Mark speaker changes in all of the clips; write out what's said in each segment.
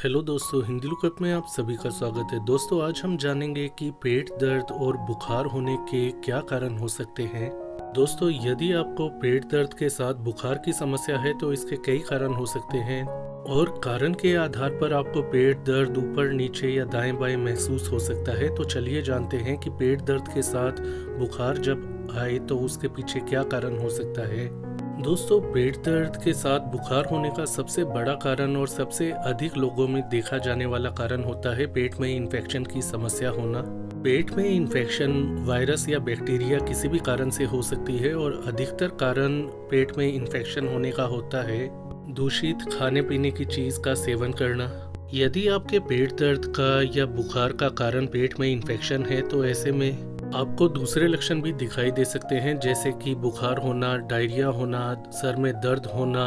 Speaker 1: Hello दोस्तों, Hindi lookup में आप सभी का स्वागत है। दोस्तों, आज हम जानेंगे कि पेट दर्द और बुखार होने के क्या कारण हो सकते हैं। दोस्तों, यदि आपको पेट दर्द के साथ बुखार की समस्या है तो इसके कई कारण हो सकते हैं और कारण के आधार पर आपको पेट दर्द ऊपर नीचे या दाएं बाएं महसूस हो सकता है। तो चलिए जानते हैं कि पेट दर्द के साथ बुखार जब आए तो उसके पीछे क्या कारण हो सकता है। दोस्तों, पेट दर्द के साथ बुखार होने का सबसे बड़ा कारण और सबसे अधिक लोगों में देखा जाने वाला कारण होता है पेट में इन्फेक्शन की समस्या होना। पेट में इन्फेक्शन वायरस या बैक्टीरिया किसी भी कारण से हो सकती है और अधिकतर कारण पेट में इन्फेक्शन होने का होता है दूषित खाने पीने की चीज का सेवन करना। यदि आपके पेट दर्द का या बुखार का कारण पेट में इन्फेक्शन है तो ऐसे में आपको दूसरे लक्षण भी दिखाई दे सकते हैं, जैसे कि बुखार होना, डायरिया होना, सर में दर्द होना,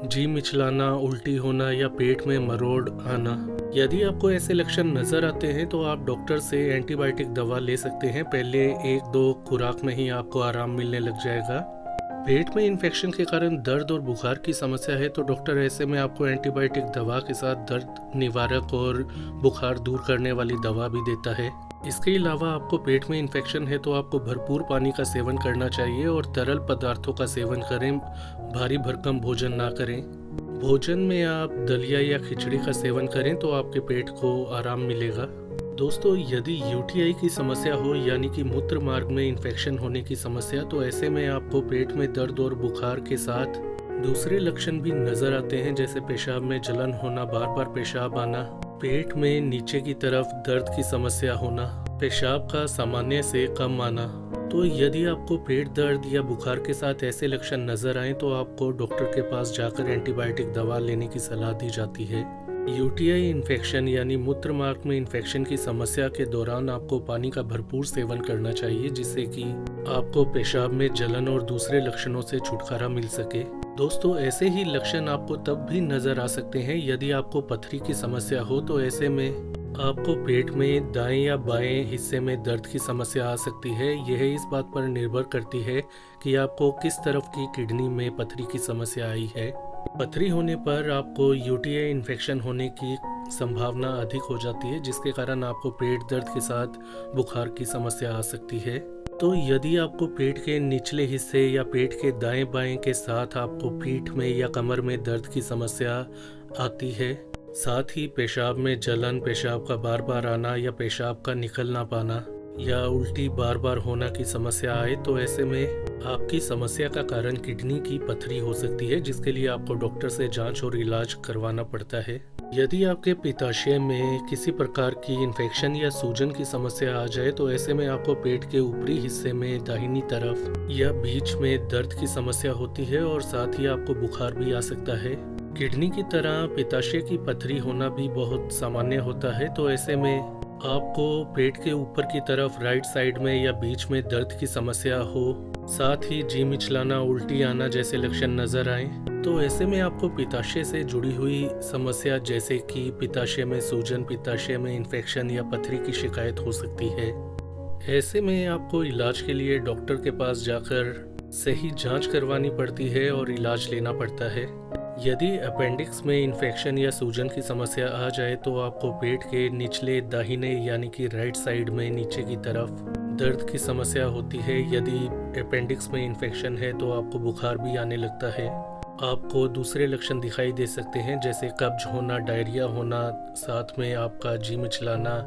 Speaker 1: जी मिचलाना, उल्टी होना या पेट में मरोड़ आना। यदि आपको ऐसे लक्षण नजर आते हैं तो आप डॉक्टर से एंटीबायोटिक दवा ले सकते हैं। पहले 1-2 खुराक में ही आपको आराम मिलने लग जाएगा। पेट में इन्फेक्शन के कारण दर्द और बुखार की समस्या है तो डॉक्टर ऐसे में आपको एंटीबायोटिक दवा के साथ दर्द निवारक और बुखार दूर करने वाली दवा भी देता है। इसके अलावा आपको पेट में इन्फेक्शन है तो आपको भरपूर पानी का सेवन करना चाहिए और तरल पदार्थों का सेवन करें। भारी भरकम भोजन ना करें। भोजन में आप दलिया या खिचड़ी का सेवन करें तो आपके पेट को आराम मिलेगा। दोस्तों, यदि यूटीआई की समस्या हो यानी कि मूत्र मार्ग में इन्फेक्शन होने की समस्या, तो ऐसे में आपको पेट में दर्द और बुखार के साथ दूसरे लक्षण भी नजर आते हैं, जैसे पेशाब में जलन होना, बार बार पेशाब आना, पेट में नीचे की तरफ दर्द की समस्या होना, पेशाब का सामान्य से कम आना। तो यदि आपको पेट दर्द या बुखार के साथ ऐसे लक्षण नजर आए तो आपको डॉक्टर के पास जाकर एंटीबायोटिक दवा लेने की सलाह दी जाती है। यूटीआई इन्फेक्शन यानी मूत्र मार्ग में इन्फेक्शन की समस्या के दौरान आपको पानी का भरपूर सेवन करना चाहिए, जिससे कि आपको पेशाब में जलन और दूसरे लक्षणों से छुटकारा मिल सके। दोस्तों, ऐसे ही लक्षण आपको तब भी नजर आ सकते हैं यदि आपको पथरी की समस्या हो, तो ऐसे में आपको पेट में दाएं या बाएं हिस्से में दर्द की समस्या आ सकती है। यह इस बात पर निर्भर करती है कि आपको किस तरफ की किडनी में पथरी की समस्या आई है। पथरी होने पर आपको यूटीआई इन्फेक्शन होने की संभावना अधिक हो जाती है, जिसके कारण आपको पेट दर्द के साथ बुखार की समस्या आ सकती है। तो यदि आपको पेट के निचले हिस्से या पेट के दाएं बाएं के साथ आपको पीठ में या कमर में दर्द की समस्या आती है, साथ ही पेशाब में जलन, पेशाब का बार बार आना या पेशाब का निकल ना पाना या उल्टी बार बार होना की समस्या आए, तो ऐसे में आपकी समस्या का कारण किडनी की पथरी हो सकती है, जिसके लिए आपको डॉक्टर से जांच और इलाज करवाना पड़ता है। यदि आपके पित्ताशय में किसी प्रकार की इन्फेक्शन या सूजन की समस्या आ जाए तो ऐसे में आपको पेट के ऊपरी हिस्से में दाहिनी तरफ या बीच में दर्द की समस्या होती है और साथ ही आपको बुखार भी आ सकता है। किडनी की तरह पित्ताशय की पथरी होना भी बहुत सामान्य होता है, तो ऐसे में आपको पेट के ऊपर की तरफ राइट साइड में या बीच में दर्द की समस्या हो, साथ ही जी मिचलाना, उल्टी आना जैसे लक्षण नजर आए, तो ऐसे में आपको पित्ताशय से जुड़ी हुई समस्या जैसे कि पित्ताशय में सूजन, पित्ताशय में इन्फेक्शन या पथरी की शिकायत हो सकती है। ऐसे में आपको इलाज के लिए डॉक्टर के पास जाकर सही जांच करवानी पड़ती है और इलाज लेना पड़ता है। यदि अपेंडिक्स में इन्फेक्शन या सूजन की समस्या आ जाए तो आपको पेट के निचले दाहिने यानी कि राइट साइड में नीचे की तरफ दर्द की समस्या होती है। यदि अपेंडिक्स में इन्फेक्शन है तो आपको बुखार भी आने लगता है। आपको दूसरे लक्षण दिखाई दे सकते हैं, जैसे कब्ज होना, डायरिया होना, साथ में आपका जी मिचलाना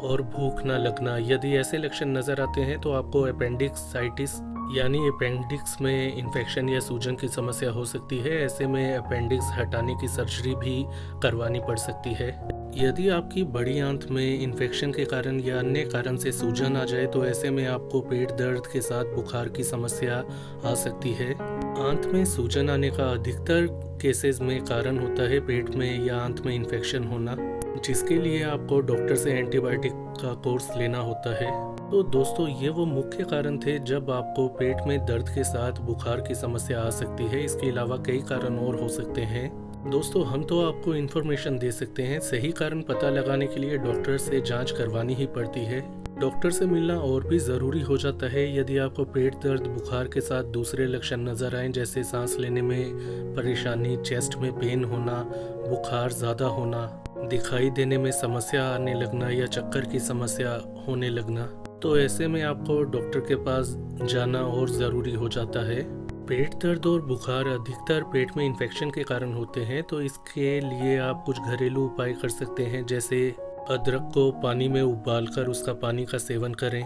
Speaker 1: और भूख न लगना। यदि ऐसे लक्षण नजर आते हैं तो आपको अपेंडिक्साइटिस यानी अपेंडिक्स में इन्फेक्शन या सूजन की समस्या हो सकती है। ऐसे में अपेंडिक्स हटाने की सर्जरी भी करवानी पड़ सकती है। यदि आपकी बड़ी आंत में इन्फेक्शन के कारण या अन्य कारण से सूजन आ जाए तो ऐसे में आपको पेट दर्द के साथ बुखार की समस्या आ सकती है। आंत में सूजन आने का अधिकतर केसेस में कारण होता है पेट में या आंत में इन्फेक्शन होना, जिसके लिए आपको डॉक्टर से एंटीबायोटिक का कोर्स लेना होता है। तो दोस्तों, ये वो मुख्य कारण थे जब आपको पेट में दर्द के साथ बुखार की समस्या आ सकती है। इसके अलावा कई कारण और हो सकते हैं। दोस्तों, हम तो आपको इन्फॉर्मेशन दे सकते हैं, सही कारण पता लगाने के लिए डॉक्टर से जांच करवानी ही पड़ती है। डॉक्टर से मिलना और भी ज़रूरी हो जाता है यदि आपको पेट दर्द बुखार के साथ दूसरे लक्षण नज़र आएं, जैसे सांस लेने में परेशानी, चेस्ट में पेन होना, बुखार ज़्यादा होना, दिखाई देने में समस्या आने लगना या चक्कर की समस्या होने लगना। तो ऐसे में आपको डॉक्टर के पास जाना और ज़रूरी हो जाता है। पेट दर्द और बुखार अधिकतर पेट में इन्फेक्शन के कारण होते हैं, तो इसके लिए आप कुछ घरेलू उपाय कर सकते हैं, जैसे अदरक को पानी में उबालकर उसका पानी का सेवन करें।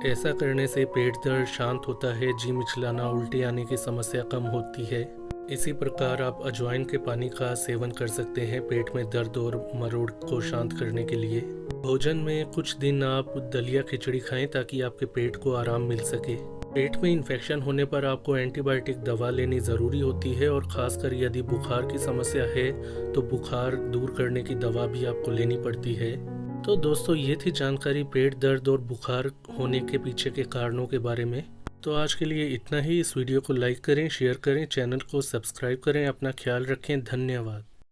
Speaker 1: ऐसा करने से पेट दर्द शांत होता है, जी मिचलाना, उल्टी आने की समस्या कम होती है। इसी प्रकार आप अजवाइन के पानी का सेवन कर सकते हैं पेट में दर्द और मरोड़ को शांत करने के लिए। भोजन में कुछ दिन आप दलिया खिचड़ी खाएं ताकि आपके पेट को आराम मिल सके। पेट में इन्फेक्शन होने पर आपको एंटीबायोटिक दवा लेनी ज़रूरी होती है, और ख़ासकर यदि बुखार की समस्या है तो बुखार दूर करने की दवा भी आपको लेनी पड़ती है। तो दोस्तों, ये थी जानकारी पेट दर्द और बुखार होने के पीछे के कारणों के बारे में। तो आज के लिए इतना ही। इस वीडियो को लाइक करें, शेयर करें, चैनल को सब्सक्राइब करें। अपना ख्याल रखें। धन्यवाद।